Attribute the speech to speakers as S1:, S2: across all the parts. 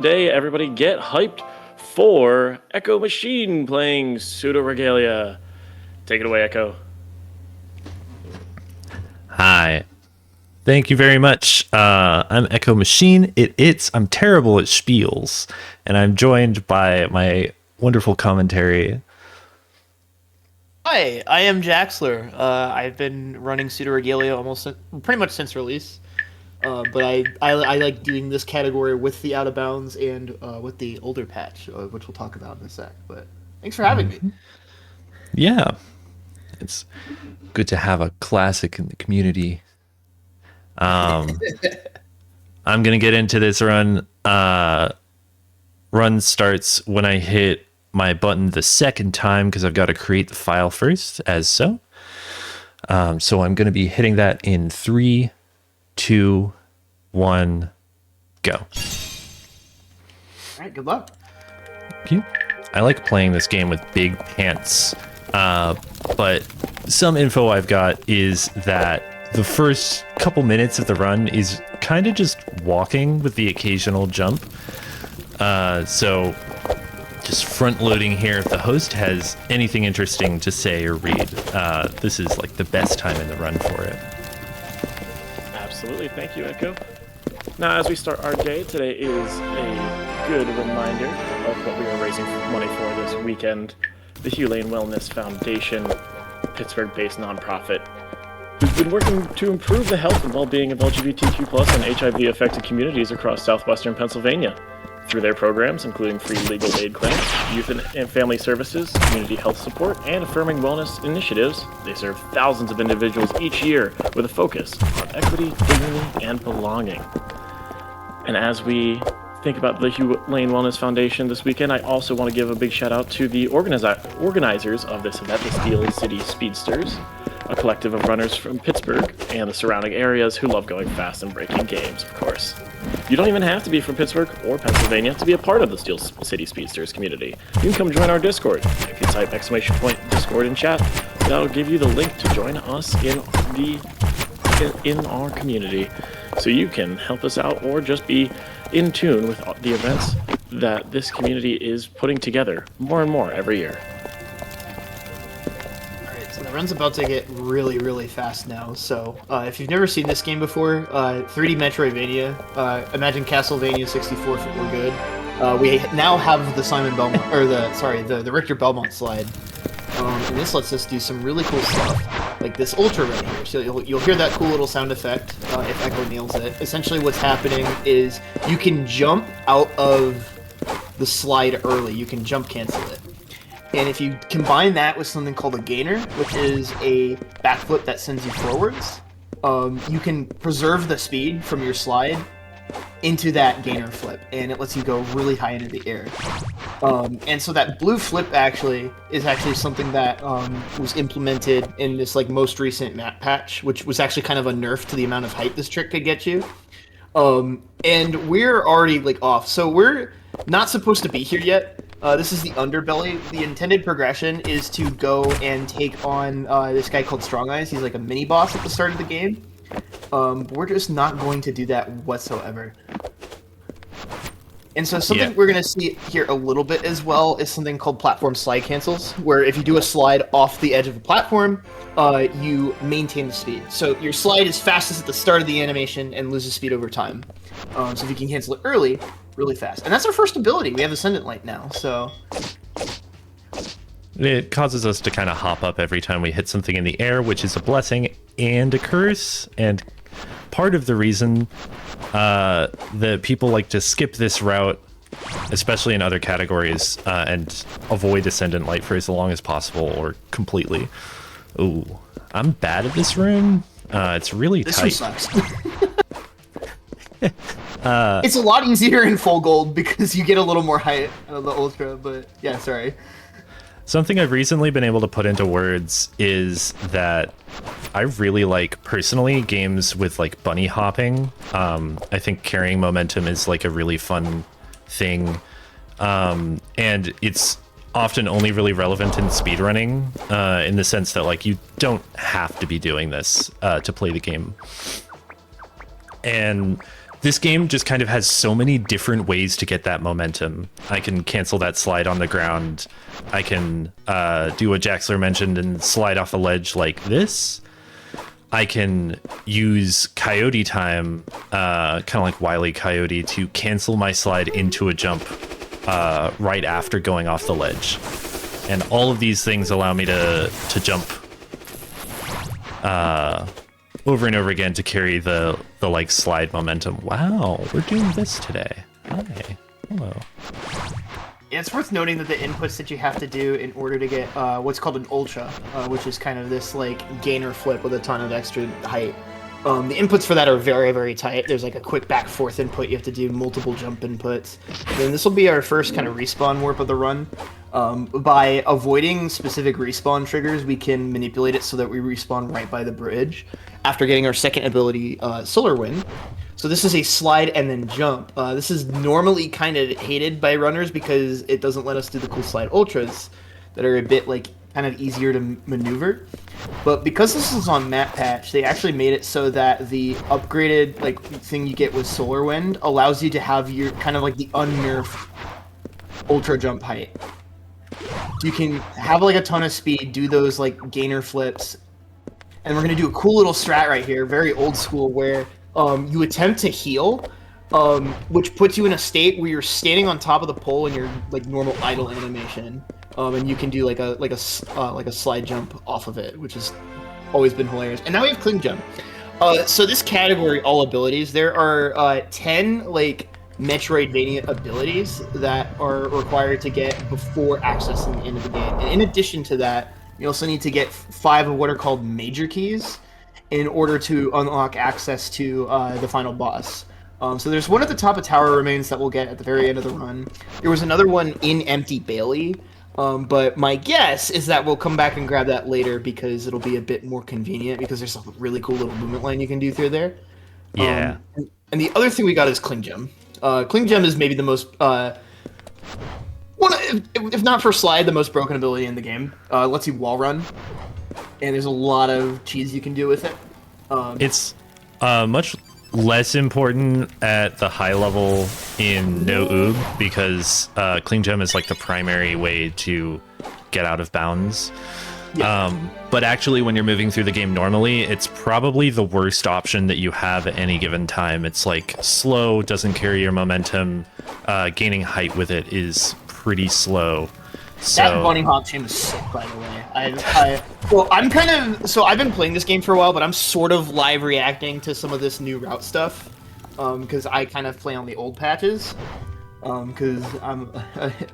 S1: Today, everybody get hyped for Echomachine playing Pseudoregalia. Take it away, Echo.
S2: Hi. Thank you very much. I'm echomachine. I'm terrible at spiels, and I'm joined by my wonderful commentary.
S3: Hi, I am Jaxler. I've been running Pseudoregalia pretty much since release. But I like doing this category with the out of bounds and with the older patch, which we'll talk about in a sec. But thanks for having me.
S2: Yeah, it's good to have a classic in the community. I'm gonna get into this run. Run starts when I hit my button the second time because I've got to create the file first, as so. So I'm gonna be hitting that in 3, 2, 1, go.
S3: All right, good luck.
S2: Thank you. I like playing this game with big pants, but some info I've got is that the first couple minutes of the run is kind of just walking with the occasional jump. So just front loading here. If the host has anything interesting to say or read, this is like the best time in the run for it.
S1: Absolutely. Thank you, Echo. Now, as we start our day, today is a good reminder of what we are raising money for this weekend. The Hugh Lane Wellness Foundation, Pittsburgh-based nonprofit, who's been working to improve the health and well-being of LGBTQ+ and HIV-affected communities across southwestern Pennsylvania. Through their programs, including free legal aid claims, youth and family services, community health support, and affirming wellness initiatives, they serve thousands of individuals each year with a focus on equity, dignity, and belonging. And as we think about the Hugh Lane Wellness Foundation this weekend, I also want to give a big shout out to the organizers of this event, the Steel City Speedsters, a collective of runners from Pittsburgh and the surrounding areas who love going fast and breaking games, of course. You don't even have to be from Pittsburgh or Pennsylvania to be a part of the Steel City Speedsters community. You can come join our Discord. If you type !Discord in chat, that'll give you the link to join us in our community, so you can help us out or just be in tune with the events that this community is putting together more and more every year.
S3: Alright, so the run's about to get really, really fast now. So if you've never seen this game before, 3D Metroidvania, imagine Castlevania 64 if it were good. We now have the Simon Belmont, or the Richter Belmont slide. And this lets us do some really cool stuff, like this ultra right here. So you'll hear that cool little sound effect if Echo nails it. Essentially what's happening is you can jump out of the slide early. You can jump cancel it. And if you combine that with something called a gainer, which is a backflip that sends you forwards, you can preserve the speed from your slide into that gainer flip, and it lets you go really high into the air. And so that blue flip is actually something that was implemented in this most recent map patch, which was actually kind of a nerf to the amount of height this trick could get you. And we're already off, so we're not supposed to be here yet. This is the underbelly. The intended progression is to go and take on this guy called Strong Eyes. He's like a mini boss at the start of the game. But we're just not going to do that whatsoever. And so something we're going to see here a little bit as well is something called platform slide cancels, where if you do a slide off the edge of a platform, you maintain the speed. So your slide is fastest at the start of the animation and loses speed over time. So if you can cancel it early, really fast. And that's our first ability. We have Ascendant Light now, so...
S2: It causes us to kind of hop up every time we hit something in the air, which is a blessing and a curse. And part of the reason that people like to skip this route, especially in other categories, and avoid Ascendant Light for as long as possible or completely. Ooh, I'm bad at this room. It's really tight.
S3: This one sucks. It's a lot easier in full gold because you get a little more height out of the ultra, but yeah, sorry.
S2: Something I've recently been able to put into words is that I really like, personally, games with bunny hopping. I think carrying momentum is a really fun thing. And it's often only really relevant in speedrunning, in the sense that you don't have to be doing this to play the game. And this game just kind of has so many different ways to get that momentum. I can cancel that slide on the ground. I can do what Jaxler mentioned and slide off a ledge like this. I can use Coyote Time, kind of like Wile E. Coyote, to cancel my slide into a jump right after going off the ledge. And all of these things allow me to jump over and over again to carry the like slide momentum. Wow, we're doing this today. Hi. Hello.
S3: Yeah, it's worth noting that the inputs that you have to do in order to get what's called an ultra, which is kind of this like gainer flip with a ton of extra height. The inputs for that are very, very tight. There's like a quick back forth input. You have to do multiple jump inputs. And this will be our first kind of respawn warp of the run. By avoiding specific respawn triggers, we can manipulate it so that we respawn right by the bridge after getting our second ability, Solar Wind. So this is a slide and then jump. This is normally kind of hated by runners because it doesn't let us do the cool slide ultras that are a bit like kind of easier to maneuver. But because this is on map patch, they actually made it so that the upgraded like thing you get with Solar Wind allows you to have your kind of like the unnerfed ultra jump height. You can have like a ton of speed, do those like gainer flips, and we're gonna do a cool little strat right here, very old school, where you attempt to heal, which puts you in a state where you're standing on top of the pole in your like normal idle animation, and you can do like a slide jump off of it, which has always been hilarious. And now we have cling jump. So this category, all abilities, there are 10 like Metroidvania abilities that are required to get before accessing the end of the game. And in addition to that, you also need to get 5 of what are called major keys in order to unlock access to the final boss. So there's one at the top of Tower Remains that we'll get at the very end of the run. There was another one in Empty Bailey, but my guess is that we'll come back and grab that later because it'll be a bit more convenient because there's a really cool little movement line you can do through there.
S2: Yeah.
S3: And the other thing we got is Cling Gem. Cling Gem is maybe the most, if not for slide, the most broken ability in the game. It lets you wall run, and there's a lot of cheese you can do with it.
S2: It's much less important at the high level in no OOB because Cling Gem is like the primary way to get out of bounds. Yeah. But actually, when you're moving through the game normally, it's probably the worst option that you have at any given time. It's like slow, doesn't carry your momentum. Gaining height with it is pretty slow. So
S3: that bunny hop chain was sick, by the way. Well, I've been playing this game for a while, but I'm sort of live reacting to some of this new route stuff, because I kind of play on the old patches, because I'm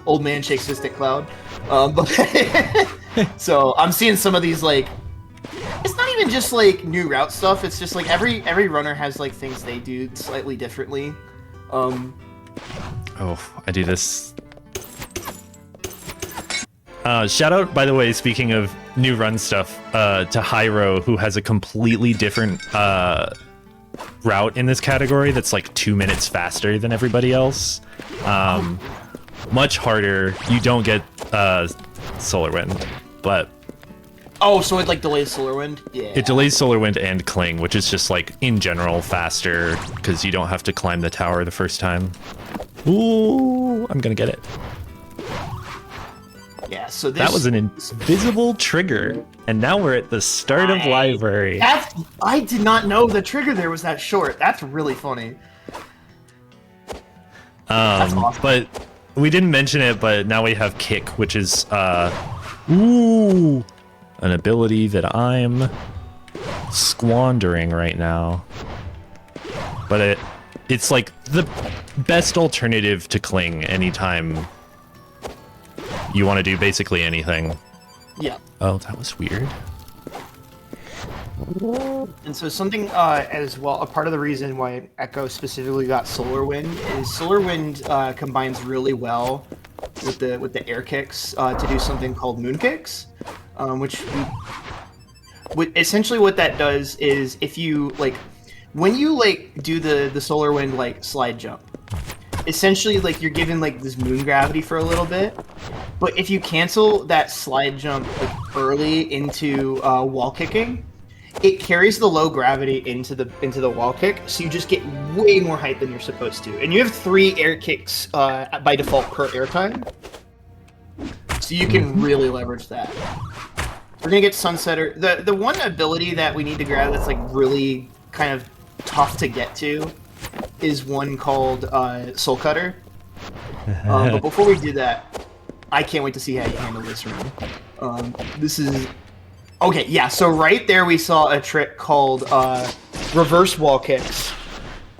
S3: old man shakes fist at cloud, so I'm seeing some of these like, it's not even just like new route stuff. It's just like every runner has like things they do slightly differently.
S2: Oh, I do this. Shout out, by the way, speaking of new run stuff, to Hyro, who has a completely different route in this category that's like 2 minutes faster than everybody else. Much harder. You don't get Solar Wind, but...
S3: Oh, so it like delays Solar Wind? Yeah.
S2: It delays Solar Wind and Cling, which is just like, in general, faster, because you don't have to climb the tower the first time. Ooh, I'm gonna get it.
S3: Yeah, so
S2: that was an invisible trigger, and now we're at the start of library.
S3: I did not know the trigger there was that short. That's really funny. That's awesome.
S2: But we didn't mention it, but now we have Kick, which is an ability that I'm squandering right now. But it's like the best alternative to Cling anytime you want to do basically anything.
S3: Yeah.
S2: Oh, that was weird.
S3: And so something as well, a part of the reason why Echo specifically got Solar Wind is Solar Wind combines really well with the air kicks to do something called moon kicks, which essentially what that does is if you like when you like do the Solar Wind like slide jump, essentially like you're given like this moon gravity for a little bit. But if you cancel that slide jump like early into wall kicking, it carries the low gravity into the wall kick, so you just get way more height than you're supposed to. And you have 3 air kicks by default per airtime, so you can really leverage that. We're gonna get Sunsetter. The one ability that we need to grab that's like really kind of tough to get to is one called Soul Cutter. But before we do that, I can't wait to see how you handle this room. This is... Okay, yeah, so right there we saw a trick called reverse wall kicks.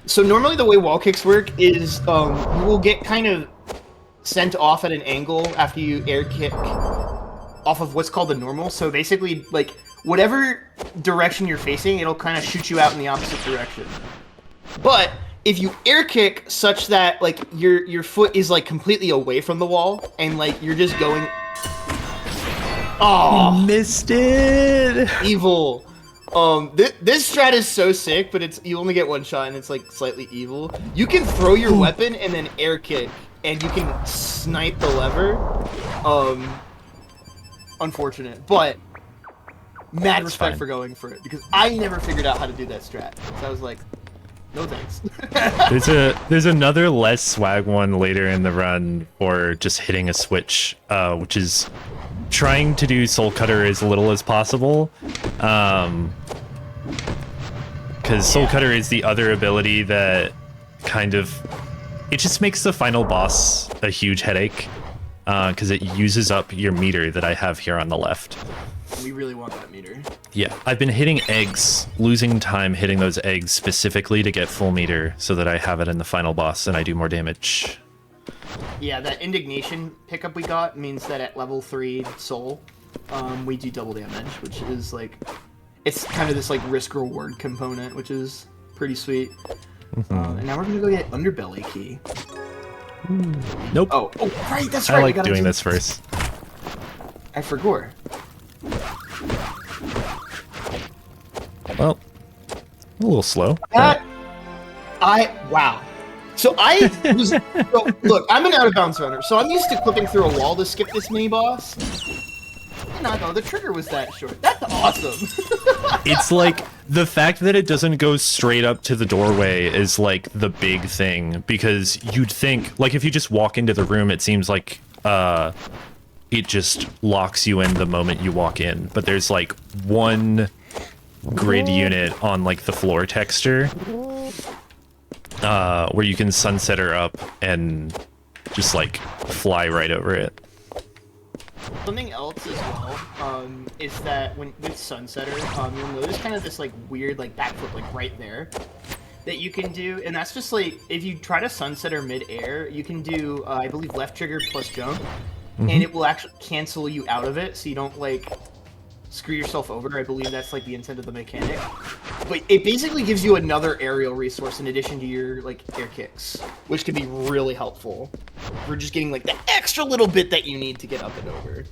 S3: So normally the way wall kicks work is you will get kind of sent off at an angle after you air kick off of what's called the normal. So basically, like, whatever direction you're facing, it'll kind of shoot you out in the opposite direction. But if you air kick such that, like, your foot is, like, completely away from the wall, and, like, you're just going... Oh!
S2: Missed it!
S3: Evil. This strat is so sick, but you only get one shot, and it's, like, slightly evil. You can throw your weapon and then air kick, and you can snipe the lever. Unfortunate, but mad respect for going for it, because I never figured out how to do that strat. So I was like, no thanks.
S2: There's another less swag one later in the run for just hitting a switch, which is trying to do Soul Cutter as little as possible. Because Soul Cutter is the other ability that kind of... It just makes the final boss a huge headache. Because it uses up your meter that I have here on the left.
S3: We really want that meter.
S2: Yeah, I've been hitting eggs, losing time hitting those eggs specifically to get full meter so that I have it in the final boss and I do more damage.
S3: Yeah, that indignation pickup we got means that at level 3 soul, we do double damage, which is like, it's kind of this like risk reward component, which is pretty sweet. And now we're gonna go get underbelly key.
S2: Nope.
S3: Oh, right, that's right.
S2: I like doing this first.
S3: I forgot.
S2: Well, a little slow.
S3: Wow. So I was... So, look, I'm an out-of-bounds runner, so I'm used to clipping through a wall to skip this mini-boss. I did not know the trigger was that short. That's awesome.
S2: It's like, the fact that it doesn't go straight up to the doorway is like the big thing, because you'd think, like if you just walk into the room, it seems like it just locks you in the moment you walk in. But there's like one grid unit on like the floor texture where you can sunsetter up and just like fly right over it.
S3: Something else as well is that with Sunsetter, you'll notice kind of this like weird like backflip like right there that you can do, and that's just like if you try to Sunsetter mid-air, you can do I believe left trigger plus jump, and it will actually cancel you out of it, so you don't like screw yourself over. I believe that's like the intent of the mechanic, but it basically gives you another aerial resource in addition to your like air kicks, which can be really helpful for just getting like the extra little bit that you need to get up and over.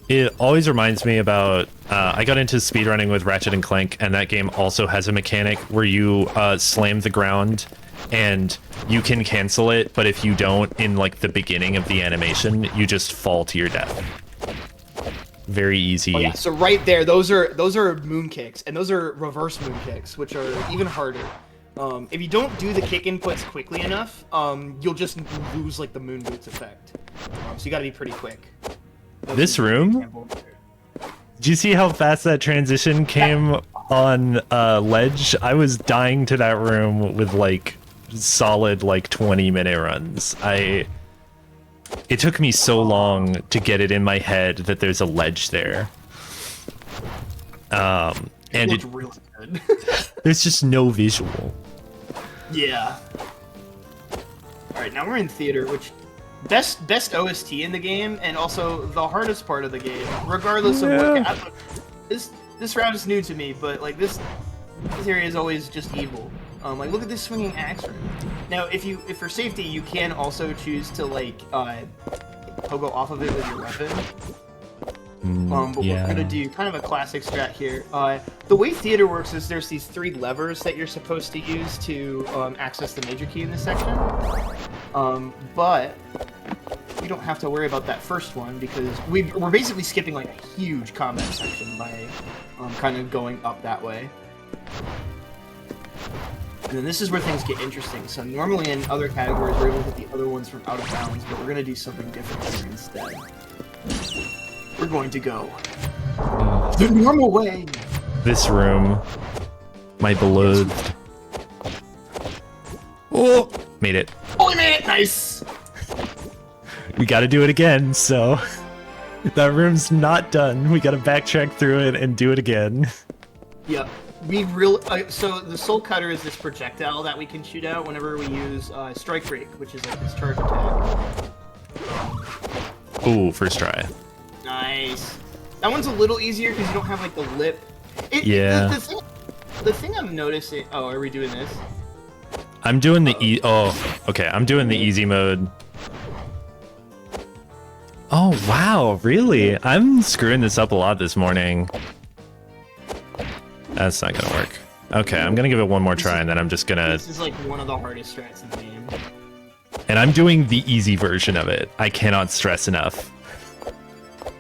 S2: It always reminds me about I got into speedrunning with Ratchet and Clank, and that game also has a mechanic where you slam the ground and you can cancel it, but if you don't in like the beginning of the animation, you just fall to your death. Very easy.
S3: Oh, yeah. So right there, those are moon kicks, and those are reverse moon kicks, which are even harder. If you don't do the kick inputs quickly enough, you'll just lose like the moon boots effect. So you got to be pretty quick.
S2: This room? Did you see how fast that transition came on ledge? I was dying to that room with like solid like 20-minute runs. It took me so long to get it in my head that there's a ledge there. And
S3: it really good.
S2: There's just no visual.
S3: Yeah. All right, now we're in theater, which best OST in the game, and also the hardest part of the game, regardless of what. This round is new to me, but like this area is always just evil. Like look at this swinging axe room. Now, if for safety, you can also choose to like pogo off of it with your weapon. But we're gonna do kind of a classic strat here. The way theater works is there's these 3 levers that you're supposed to use to access the major key in this section. But we don't have to worry about that first one because we're basically skipping like a huge combat section by kind of going up that way. And then this is where things get interesting. So normally in other categories we're able to hit the other ones from out of bounds, but we're going to do something different here instead. We're going to go the normal way.
S2: This room, my beloved. Oh, made it.
S3: Oh, we made it! Nice!
S2: We gotta do it again, so that room's not done. We gotta backtrack through it and do it again.
S3: Yep. We really so the Soul Cutter is this projectile that we can shoot out whenever we use Strike Break, which is like this charge attack.
S2: Ooh, first try.
S3: Nice. That one's a little easier because you don't have like the lip.
S2: Yeah.
S3: The thing I'm noticing. Oh, are we doing this?
S2: I'm doing the okay. I'm doing the easy mode. Oh wow, really? I'm screwing this up a lot this morning. That's not gonna work. Okay, I'm gonna give it one more try, and then I'm just gonna...
S3: This is like one of the hardest strats in the game.
S2: And I'm doing the easy version of it. I cannot stress enough.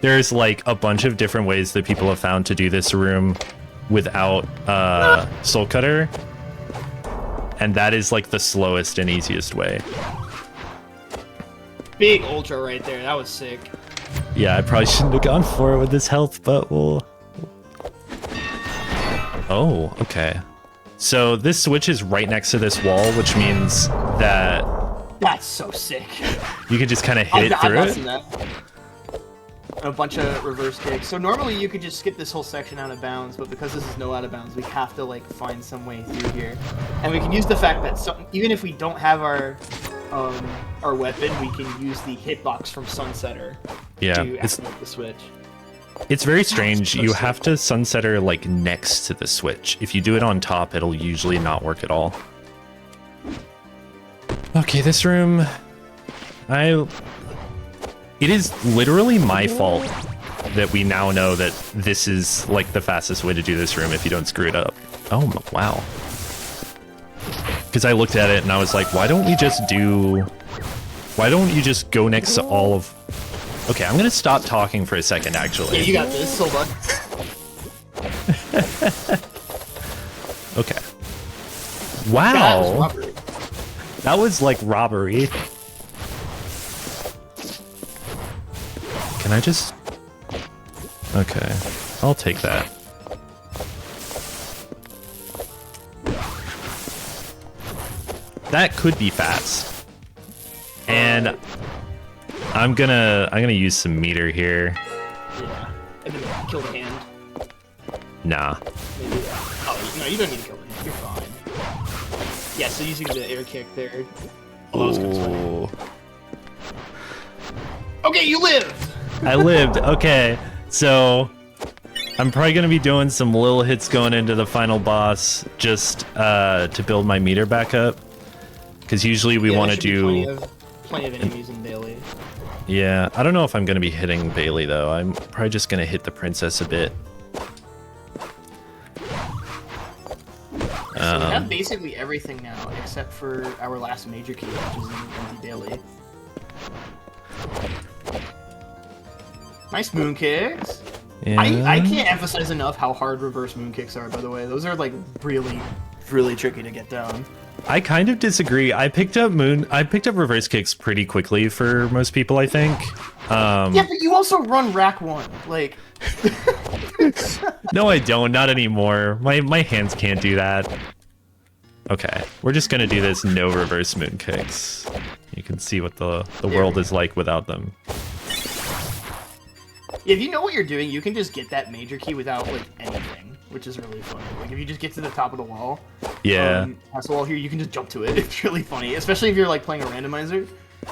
S2: There's like a bunch of different ways that people have found to do this room without Soul Cutter. And that is like the slowest and easiest way.
S3: Big ultra right there. That was sick.
S2: Yeah, I probably shouldn't have gone for it with this health, but we'll... Oh, okay. So this switch is right next to this wall, which means that...
S3: That's so sick.
S2: You can just kind of hit it through it.
S3: Seen that. A bunch of reverse kicks. So normally you could just skip this whole section out of bounds, but because this is no out of bounds, we have to like find some way through here. And we can use the fact that even if we don't have our weapon, we can use the hitbox from Sunsetter to activate the switch.
S2: It's very strange. You have to Sunsetter like next to the switch. If you do it on top, it'll usually not work at all. Okay, this room... It is literally my fault that we now know that this is like the fastest way to do this room if you don't screw it up. Oh, wow. Because I looked at it and I was like, why don't you just go next to all of... Okay, I'm gonna stop talking for a second, actually.
S3: Yeah, you got this. Hold on.
S2: Okay. Wow. That was like robbery. Can I just... Okay, I'll take that. That could be fast. And I'm gonna use some meter here.
S3: Yeah. And then kill the hand.
S2: Nah.
S3: Maybe. Oh, no, you don't need to kill the hand. You're fine. Yeah, so using the air kick there. Oh, that was kind of funny. Okay, you lived!
S2: I lived. Okay, so I'm probably gonna be doing some little hits going into the final boss just to build my meter back up. Because usually we want to do
S3: plenty of enemies in Bailey.
S2: Yeah, I don't know if I'm gonna be hitting Bailey though. I'm probably just gonna hit the princess a bit.
S3: So we have basically everything now except for our last major key, which is in Empty Bailey. Nice moon kicks. Yeah. I can't emphasize enough how hard reverse moon kicks are, by the way. Those are like really, really tricky to get down.
S2: I kind of disagree. I picked up reverse kicks pretty quickly for most people, I think.
S3: Yeah, but you also run rack 1. Like
S2: No, I don't. Not anymore. My hands can't do that. Okay, we're just gonna do this no reverse moon kicks. You can see what the world is like without them.
S3: Yeah, if you know what you're doing, you can just get that major key without like anything, which is really funny. Like if you just get to the top of the wall, past the wall here, you can just jump to it. It's really funny, especially if you're like playing a randomizer.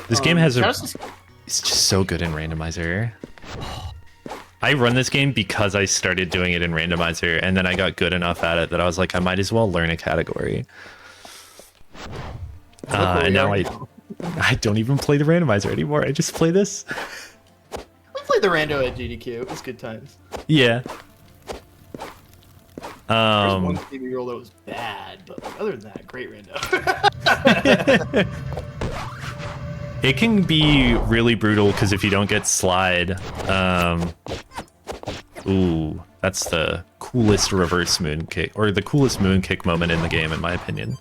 S2: This game has it's just so good in randomizer. I run this game because I started doing it in randomizer, and then I got good enough at it that I was like, I might as well learn a category. And now I don't even play the randomizer anymore. I just play this.
S3: We played the rando at GDQ. It was good times.
S2: Yeah.
S3: There's one baby roll that was bad, but other than that, great rando.
S2: It can be really brutal because if you don't get slide, ooh, that's the coolest reverse moon kick, or the coolest moon kick moment in the game, in my opinion.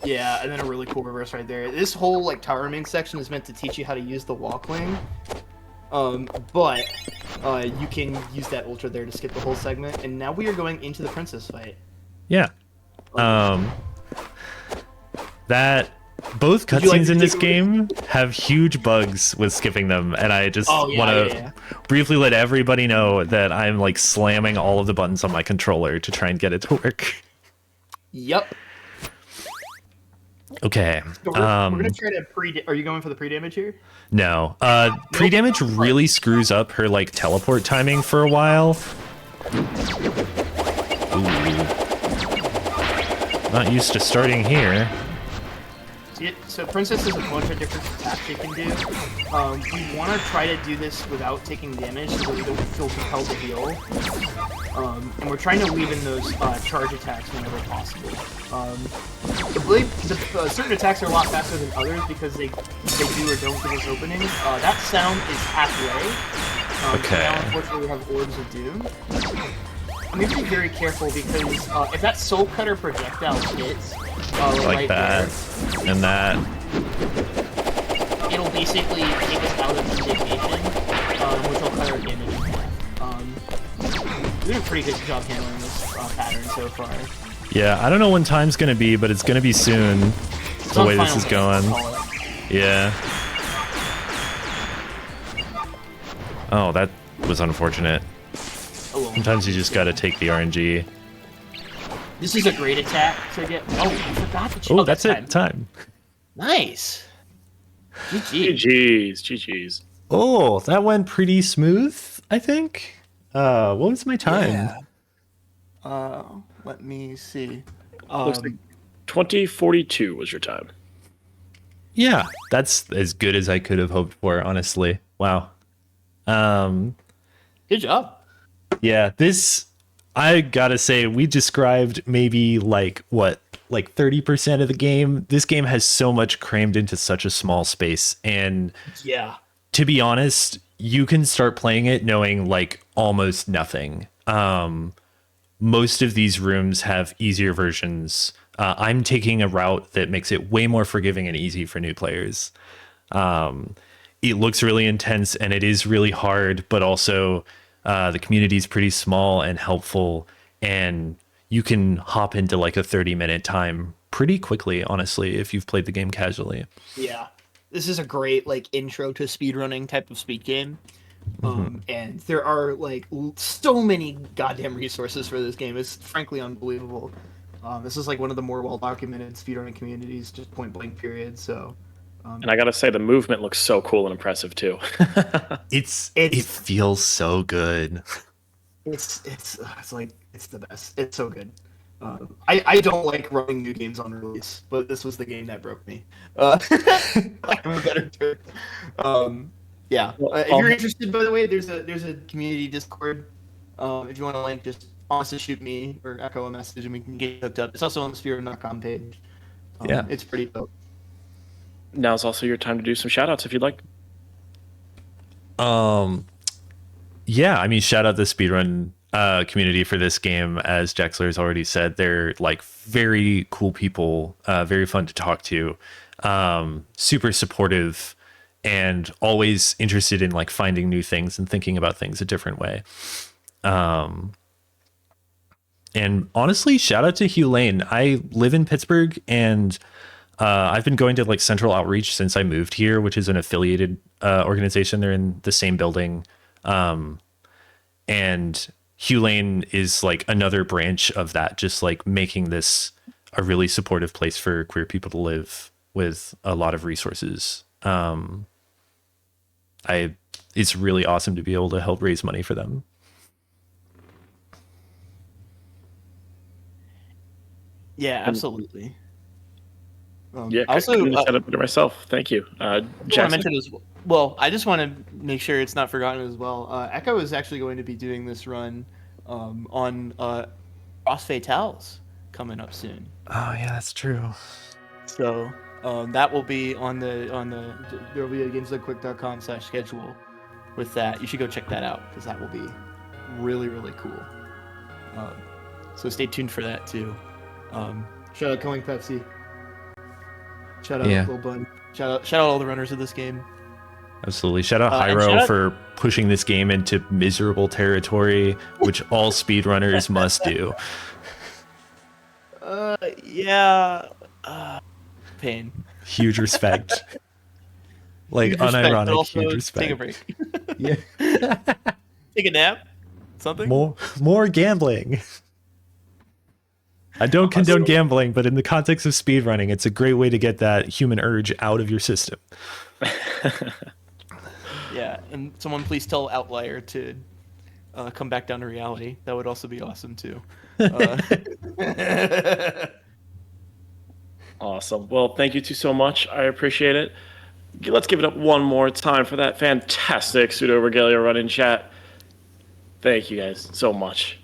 S3: Yeah, and then a really cool reverse right there. This whole like tower main section is meant to teach you how to use the walk wing. But you can use that ultra there to skip the whole segment. And now we are going into the princess fight.
S2: Yeah. That both
S3: Would you like
S2: cutscenes
S3: to
S2: in this
S3: take a
S2: game have huge bugs with skipping them, and I just
S3: Oh, yeah,
S2: want to
S3: yeah.
S2: briefly let everybody know that I'm like slamming all of the buttons on my controller to try and get it to work.
S3: Yep.
S2: Okay.
S3: So we're gonna try to pre. Are you going for the pre-damage here?
S2: No. Pre-damage really screws up her like teleport timing for a while. Ooh. Not used to starting here.
S3: So Princess has a bunch of different attacks you can do. We want to try to do this without taking damage so that we don't feel compelled to heal. And we're trying to weave in those charge attacks whenever possible. I believe certain attacks are a lot faster than others because they do or don't give us openings. That sound is halfway.
S2: Okay.
S3: Now, unfortunately, we have Orbs of Doom. We have to be very careful because if that Soul Cutter projectile hits,
S2: Like
S3: right
S2: that.
S3: there,
S2: And that.
S3: it'll basically take us out of indignation, which will cut our damage in half. We're doing a pretty good job handling this pattern so far.
S2: Yeah, I don't know when time's gonna be, but it's gonna be soon.
S3: It's
S2: The
S3: on
S2: way this
S3: final
S2: is
S3: phase,
S2: going.
S3: I'll call it.
S2: Yeah. Oh, that was unfortunate.
S3: Oh, well.
S2: Sometimes you just gotta take the RNG.
S3: This is a great attack to get. Oh, I forgot to.
S2: Oh, that's it. Time.
S3: Nice. GG.
S1: GG's.
S2: Oh, that went pretty smooth, I think. What was my time?
S3: Yeah. Let me see.
S1: Looks like 2042 was your time.
S2: Yeah, that's as good as I could have hoped for, honestly. Wow.
S3: Good job.
S2: Yeah, this, I gotta say, we described maybe like 30% of the game. This game has so much crammed into such a small space, and
S3: Yeah.
S2: to be honest, you can start playing it knowing like almost nothing. Most of these rooms have easier versions. I'm taking a route that makes it way more forgiving and easy for new players. It looks really intense and it is really hard, but also the community is pretty small and helpful, and you can hop into like a 30-minute time pretty quickly, honestly, if you've played the game casually.
S3: Yeah. This is a great like intro to speedrunning type of speed game. And there are like so many goddamn resources for this game. It's frankly unbelievable. This is like one of the more well-documented speedrunning communities, just point blank period. So,
S1: And I gotta say, the movement looks so cool and impressive too.
S2: It feels so good.
S3: it's like it's the best. It's so good. I don't like running new games on release, but this was the game that broke me. Lack of a better term. Yeah. If you're interested, by the way, there's a community Discord. If you want to link, just honestly shoot me or echo a message and we can get hooked up. It's also on the Sphere.com page.
S2: Yeah.
S3: It's pretty dope.
S1: Now's also your time to do some shout-outs if you'd like.
S2: Yeah, I mean, shout out the speedrun community for this game. As Jaxler's already said, they're like very cool people, very fun to talk to, super supportive, and always interested in like finding new things and thinking about things a different way. And honestly, shout out to Hugh Lane. I live in Pittsburgh, and I've been going to like Central Outreach since I moved here, which is an affiliated organization. They're in the same building. And Hugh Lane is like another branch of that, just like making this a really supportive place for queer people to live with a lot of resources. It's really awesome to be able to help raise money for them.
S3: Yeah, absolutely.
S1: Yeah, I
S3: also,
S1: couldn't have said it better myself. Thank you.
S3: I
S1: Jackson?
S3: mentioned as well. I just want to make sure it's not forgotten as well. Echo is actually going to be doing this run on Cross Fatales coming up soon.
S2: Oh yeah, that's true.
S3: So That will be on the there will be a gamesdonequick.com/schedule with that. You should go check that out because that will be really, really cool. So stay tuned for that too. Shout out Going Pepsi. Shout out Lil Bun. Shout out all the runners of this game.
S2: Absolutely. Shout out
S3: and
S2: Hyro for pushing this game into miserable territory, which all speedrunners must do.
S3: Yeah. Pain.
S2: Huge respect. Like,
S3: Huge respect,
S2: unironic,
S3: but also
S2: huge respect.
S3: Take a break.
S2: Yeah.
S3: Take a nap. Something.
S2: More gambling. I don't condone gambling, but in the context of speedrunning, it's a great way to get that human urge out of your system.
S3: Yeah, and someone please tell Outlier to come back down to reality. That would also be awesome too.
S1: Awesome. Well, thank you two so much. I appreciate it. Let's give it up one more time for that fantastic Pseudoregalia run in chat. Thank you guys so much.